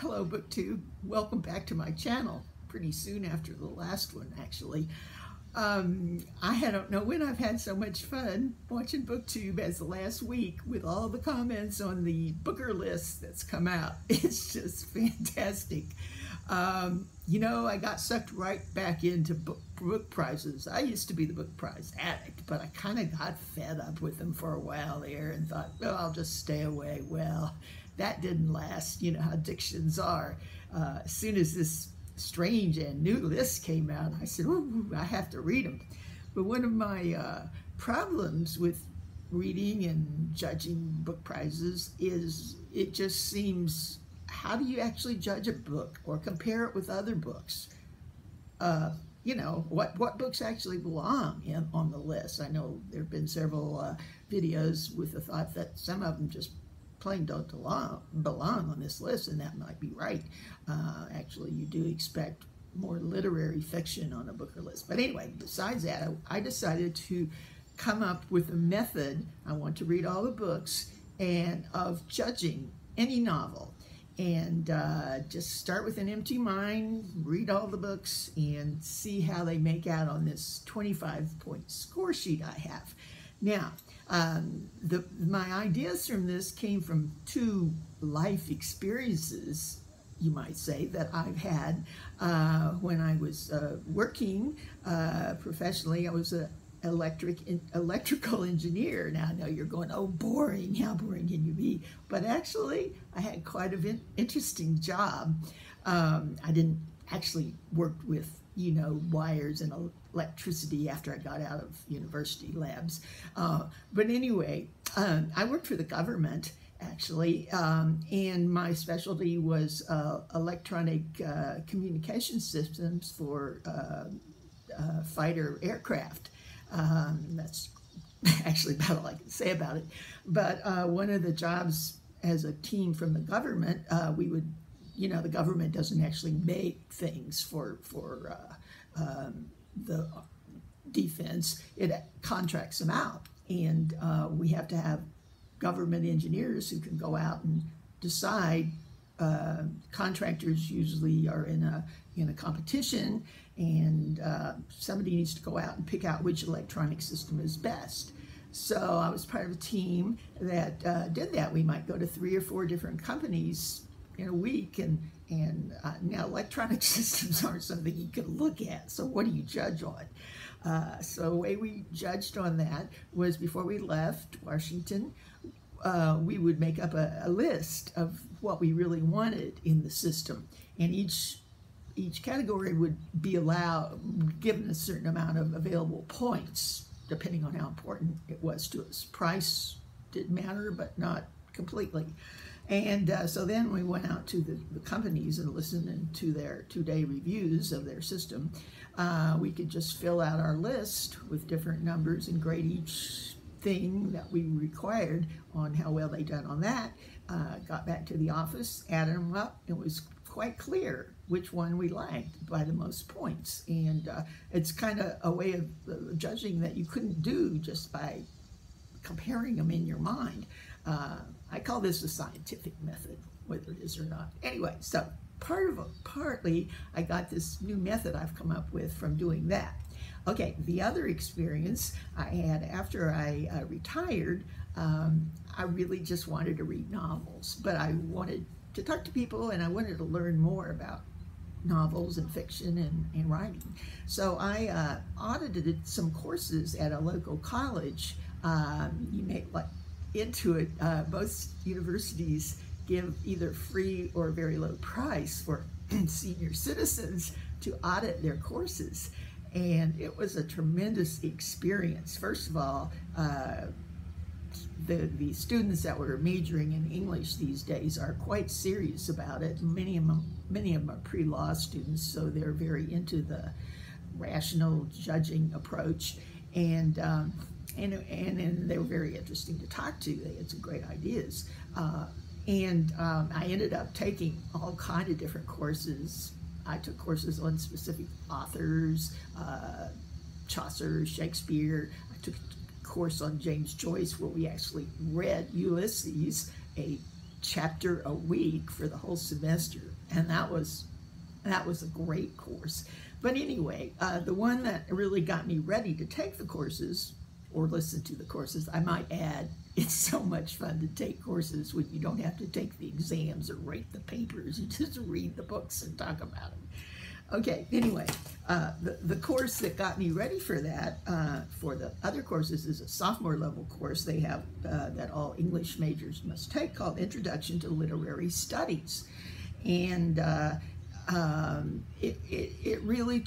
Hello, BookTube. Welcome back to my channel. Pretty soon after the last one, actually. I don't know when I've had so much fun watching BookTube as the last week with all the comments on the Booker list that's come out. It's just fantastic. You know, I got sucked right back into book prizes. I used to be the book prize addict, but I kind of got fed up with them for a while there and thought, well, I'll just stay away. Well, that didn't last. You know how addictions are. As soon as this strange and new list came out, I said, ooh, I have to read them. But one of my problems with reading and judging book prizes is it just seems, how do you actually judge a book or compare it with other books? You know, what books actually belong on the list? I know there have been several videos with the thought that some of them just plain don't belong on this list, and that might be right. Actually, you do expect more literary fiction on a Booker list. But anyway, besides that, I decided to come up with a method. I want to read all the books and of judging any novel. And just start with an empty mind, read all the books, and see how they make out on this 25-point score sheet I have. Now, my ideas from this came from two life experiences, you might say, that I've had when I was working professionally. I was an electrical engineer. Now I know you're going, oh, boring, how boring can you be? But actually, I had quite an interesting job. I didn't actually work with, you know, wires and electricity after I got out of university labs. But anyway, I worked for the government, actually, and my specialty was electronic communication systems for fighter aircraft. That's actually about all I can say about it. But one of the jobs as a team from the government, we would, you know, the government doesn't actually make things for the defense. It contracts them out, and we have to have government engineers who can go out and decide. Contractors usually are in a competition, and somebody needs to go out and pick out which electronic system is best. So I was part of a team that did that. We might go to 3 or 4 different companies in a week, and now electronic systems aren't something you can look at. So what do you judge on? So the way we judged on that was before we left Washington, we would make up a list of what we really wanted in the system, and each category would be given a certain amount of available points, depending on how important it was to us. Price did matter, but not completely. And so then we went out to the companies and listened to their 2-day reviews of their system. We could just fill out our list with different numbers and grade each thing that we required on how well they done on that. Got back to the office, added them up. It was quite clear which one we liked by the most points. And it's kind of a way of judging that you couldn't do just by comparing them in your mind. I call this a scientific method, whether it is or not. Anyway, so partly I got this new method I've come up with from doing that. Okay, the other experience I had after I retired, I really just wanted to read novels, but I wanted to talk to people, and I wanted to learn more about novels and fiction and writing. So I audited some courses at a local college. You may look into it. Both universities give either free or very low price for senior citizens to audit their courses. And it was a tremendous experience. First of all, the students that were majoring in English these days are quite serious about it. Many of them are pre-law students, so they're very into the rational judging approach, and they were very interesting to talk to. They had some great ideas, and I ended up taking all kind of different courses. I took courses on specific authors, Chaucer, Shakespeare. I took a course on James Joyce where we actually read Ulysses, a chapter a week for the whole semester, and that was a great course. But anyway, the one that really got me ready to take the courses or listen to the courses, I might add, it's so much fun to take courses when you don't have to take the exams or write the papers. You just read the books and talk about them. Okay, anyway, the course that got me ready for that, for the other courses, is a sophomore level course they have that all English majors must take, called Introduction to Literary Studies. And it really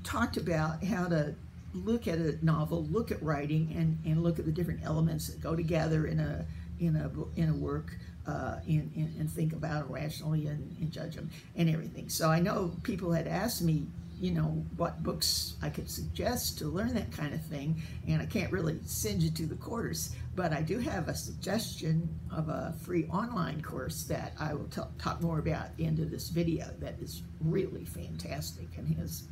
talked about how to look at a novel, look at writing, and look at the different elements that go together in a work, and think about it rationally and judge them and everything. So I know people had asked me, you know, what books I could suggest to learn that kind of thing, and I can't really send you to the course, but I do have a suggestion of a free online course that I will talk more about at the end of this video that is really fantastic and has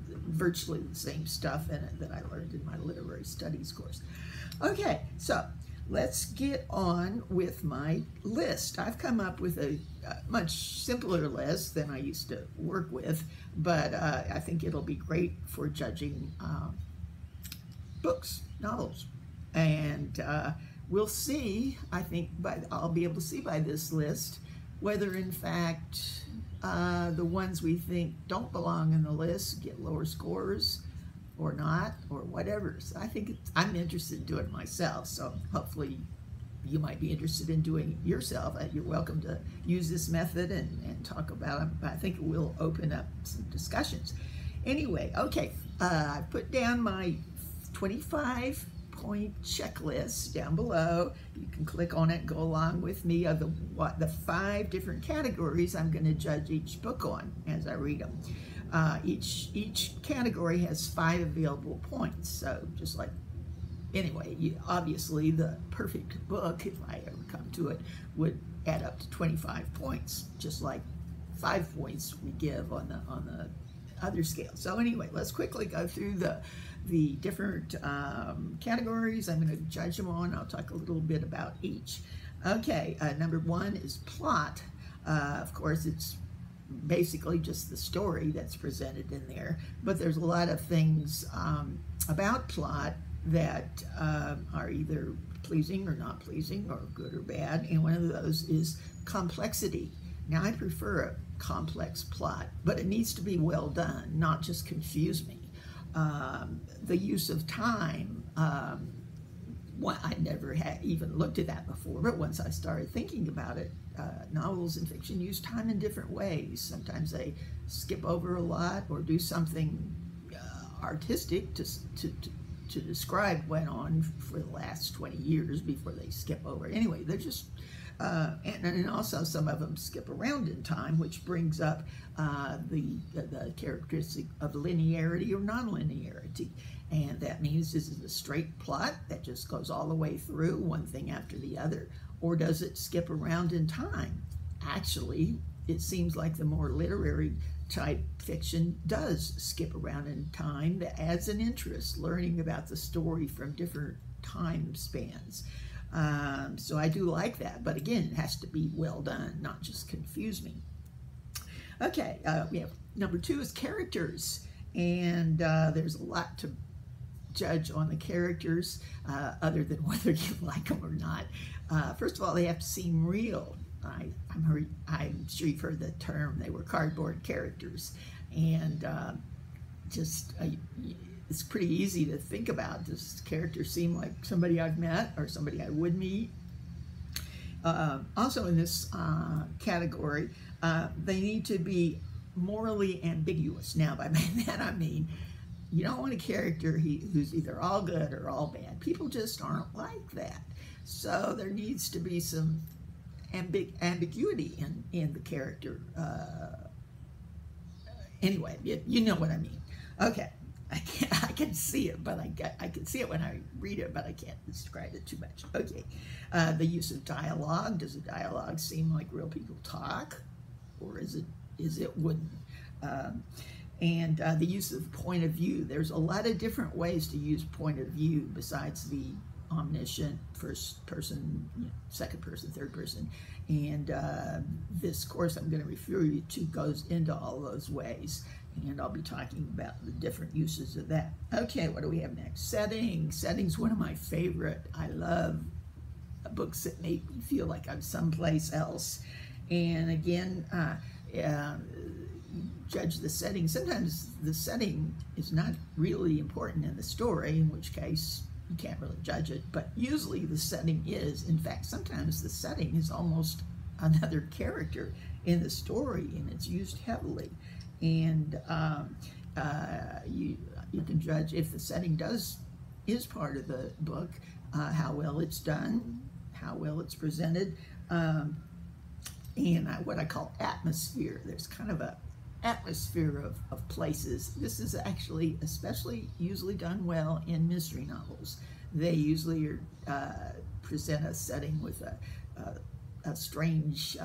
virtually the same stuff in it that I learned in my literary studies course. Okay, so let's get on with my list. I've come up with a much simpler list than I used to work with, but I think it'll be great for judging books, novels. And we'll see, I think, I'll be able to see by this list whether in fact the ones we think don't belong in the list get lower scores or not, or whatever. So I think I'm interested in doing it myself, so hopefully you might be interested in doing it yourself. You're welcome to use this method and talk about it. I think it will open up some discussions. Anyway, okay, I put down my 25-point checklist down below. You can click on it and go along with me of the 5 different categories I'm going to judge each book on as I read them. Each category has 5 available points, so just like, anyway, obviously the perfect book, if I ever come to it, would add up to 25 points, just like 5 points we give on the other scale. So anyway, let's quickly go through the different categories I'm going to judge them on. I'll talk a little bit about each. Okay, number 1 is plot. Of course, it's basically just the story that's presented in there, but there's a lot of things about plot that are either pleasing or not pleasing, or good or bad, and one of those is complexity. Now, I prefer a complex plot, but it needs to be well done, not just confuse me. The use of time, I never had even looked at that before, but once I started thinking about it, novels and fiction use time in different ways. Sometimes they skip over a lot or do something artistic to describe what went on for the last 20 years before they skip over. Anyway, they're just, and also some of them skip around in time, which brings up the characteristic of linearity or non-linearity. And that means, is it a straight plot that just goes all the way through, one thing after the other? Or does it skip around in time? Actually, it seems like the more literary type fiction does skip around in time. That adds an interest, learning about the story from different time spans. So I do like that, but again, it has to be well done, not just confuse me. Okay, we have number 2 is characters, and there's a lot to judge on the characters, other than whether you like them or not. First of all, they have to seem real. I'm sure you've heard the term, they were cardboard characters, and it's pretty easy to think about. Does character seem like somebody I've met or somebody I would meet? Also in this category, they need to be morally ambiguous. Now, by that I mean, you don't want a character who's either all good or all bad. People just aren't like that. So there needs to be some ambiguity in the character. Anyway, you know what I mean. Okay, I can see it, but I can see it when I read it, but I can't describe it too much. Okay, the use of dialogue. Does the dialogue seem like real people talk, or is it wooden? And the use of point of view. There's a lot of different ways to use point of view besides the omniscient, first person, second person, third person. And this course I'm going to refer you to goes into all those ways. And I'll be talking about the different uses of that. Okay, what do we have next? Settings. Settings, one of my favorite. I love books that make me feel like I'm someplace else. And again, judge the setting. Sometimes the setting is not really important in the story, in which case you can't really judge it, but usually the setting is. In fact, sometimes the setting is almost another character in the story, and it's used heavily. And you can judge if the setting is part of the book, how well it's done, how well it's presented, and what I call atmosphere. There's kind of a atmosphere of places. This is actually especially usually done well in mystery novels. They usually present a setting with a strange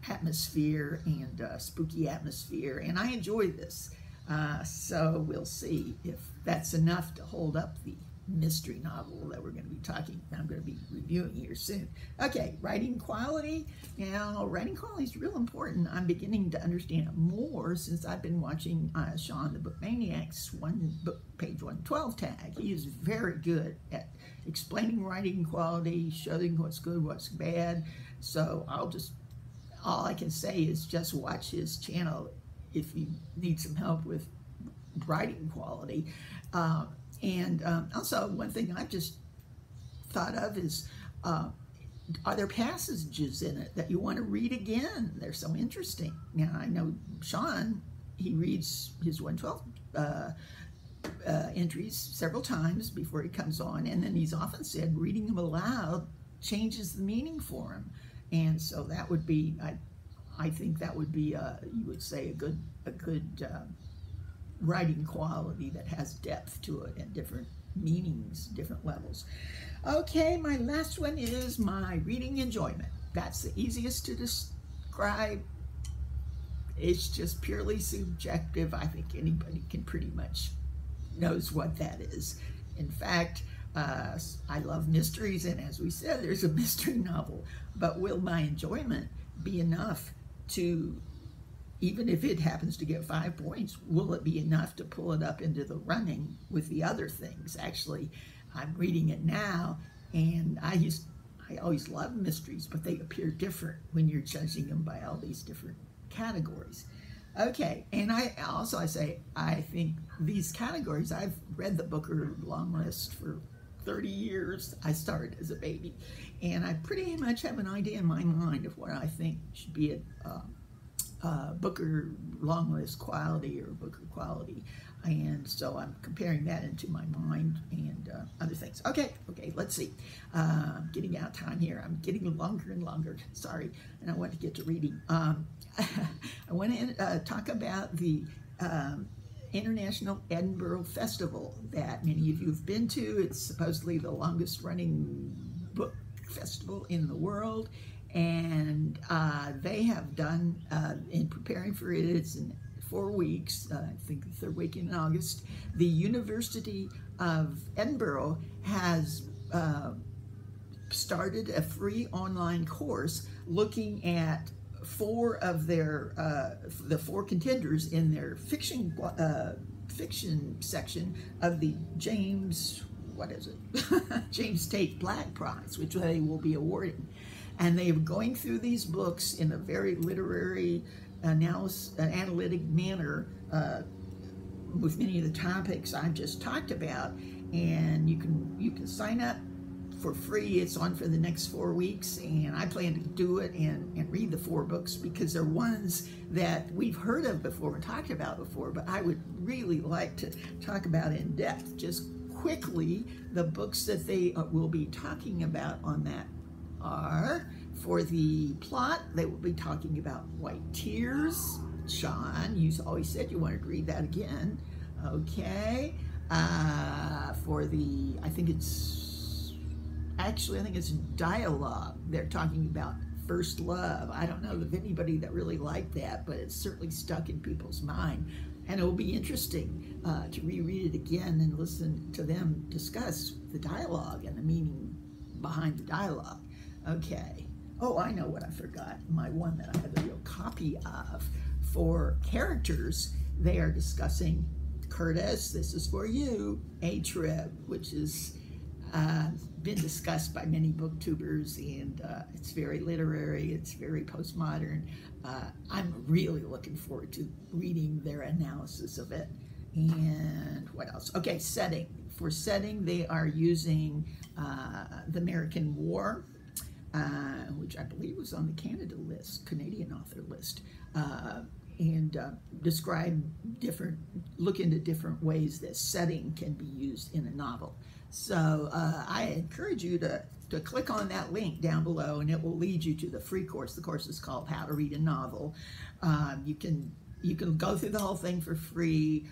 atmosphere and spooky atmosphere, and I enjoy this. So we'll see if that's enough to hold up the mystery novel that I'm going to be reviewing here soon. Okay, writing quality. Now, writing quality is real important. I'm beginning to understand it more since I've been watching Sean the Book Maniac's page 112 tag. He is very good at explaining writing quality, showing what's good, what's bad. So all I can say is just watch his channel if you need some help with writing quality. Also, one thing I've just thought of is, are there passages in it that you want to read again? They're so interesting. Now, I know Sean, he reads his 112 entries several times before he comes on, and then he's often said reading them aloud changes the meaning for him. And so that would be, I think that would be, you would say, a good writing quality that has depth to it and different meanings, different levels. Okay, my last one is my reading enjoyment. That's the easiest to describe. It's just purely subjective. I think anybody can pretty much knows what that is. In fact, I love mysteries, and as we said, there's a mystery novel. But will my enjoyment be enough to, even if it happens to get 5 points, will it be enough to pull it up into the running with the other things? Actually, I'm reading it now, and I always love mysteries, but they appear different when you're judging them by all these different categories. Okay, and I think these categories, I've read the Booker long list for 30 years. I started as a baby, and I pretty much have an idea in my mind of what I think should be a Booker long list quality or Booker quality, and so I'm comparing that into my mind and other things. Okay, let's see. I'm getting out of time here. I'm getting longer and longer. Sorry, and I want to get to reading. I want to talk about the International Edinburgh Festival that many of you have been to. It's supposedly the longest running book festival in the world, and they have done, in preparing for it, it's in 4 weeks, I think the third week in August, the University of Edinburgh has started a free online course looking at 4 of their, the 4 contenders in their fiction section of the James Tate Black Prize, which they will be awarding. And they are going through these books in a very literary, analytic manner with many of the topics I've just talked about. And you can sign up for free. It's on for the next 4 weeks, and I plan to do it and read the 4 books because they're ones that we've heard of before and talked about before, but I would really like to talk about in depth. Just quickly, the books that they will be talking about on that are, for the plot, they will be talking about White Tears. Sean, you always said you wanted to read that again. Okay. For the, I think it's dialogue. They're talking about first love. I don't know of anybody that really liked that, but it's certainly stuck in people's mind. And it will be interesting to reread it again and listen to them discuss the dialogue and the meaning behind the dialogue. Okay. Oh, I know what I forgot. My one that I have a real copy of. For characters, they are discussing Curtis, this is for you, Attrib, which is been discussed by many booktubers, and it's very literary, it's very postmodern. I'm really looking forward to reading their analysis of it. And what else? Okay, setting. For setting, they are using the American War, which I believe was on the Canadian author list, and describe look into different ways that setting can be used in a novel. So I encourage you to click on that link down below, and it will lead you to the free course. The course is called How to Read a Novel. You can go through the whole thing for free.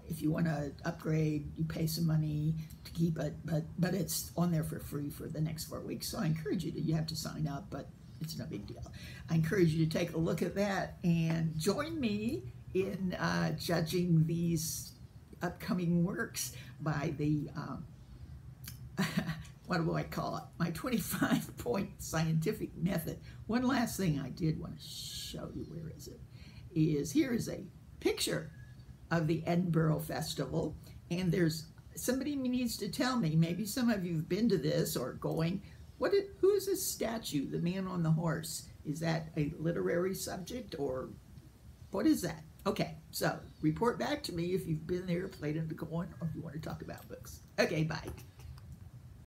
If you want to upgrade, you pay some money to keep it, but it's on there for free for the next 4 weeks. So I encourage you you have to sign up, but it's no big deal. I encourage you to take a look at that and join me in judging these upcoming works by the, what do I call it? My 25-point scientific method. One last thing I did want to show you, where is it? Here is a picture of the Edinburgh Festival, and somebody needs to tell me, maybe some of you have been to this or going, who is this statue, the man on the horse? Is that a literary subject, or what is that? Okay, so report back to me if you've been there, played in the coin, or if you want to talk about books. Okay, bye.